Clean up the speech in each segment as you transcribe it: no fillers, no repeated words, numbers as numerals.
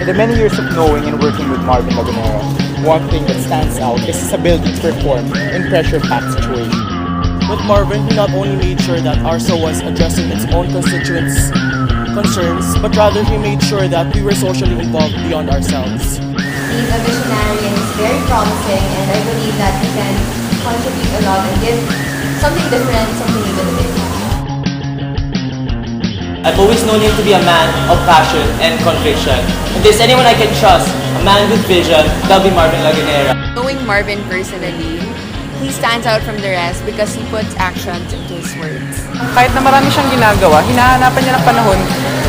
In the many years of knowing and working with Marvin Lagunero, one thing that stands out is his ability to perform in pressure-packed situations. With Marvin, he not only made sure that ARSA was addressing its own constituents' concerns, but rather he made sure that we were socially involved beyond ourselves. He's a visionary and he's very promising, and I believe that he can contribute a lot and give something different, something even a bit. I've always known him to be a man of passion and conviction. If there's anyone I can trust, a man with vision, that'll be Marvin Lagunero. Knowing Marvin personally, he stands out from the rest because he puts actions into his words. Kahit na marami siyang ginagawa, hinahanapan niya ng panahon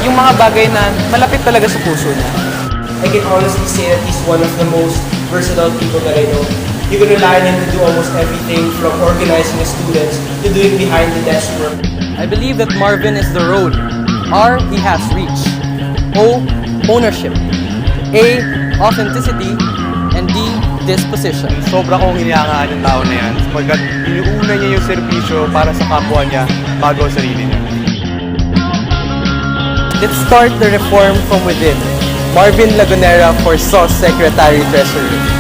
yung mga bagay na malapit talaga sa puso niya. I can honestly say that he's one of the most versatile people that I know. You can rely on him to do almost everything from organizing his students to doing behind the desk work. I believe that Marvin is the road. R, he has reach. O, ownership. A, authenticity. And D, disposition. Sobra kong hinihangaan yung tao na yan sapagkat inuuna niya yung serbisyo para sa kapwa niya bago sa sarili niya. Let's start the reform from within. Marvin Lagunero for SOS Secretary Treasury.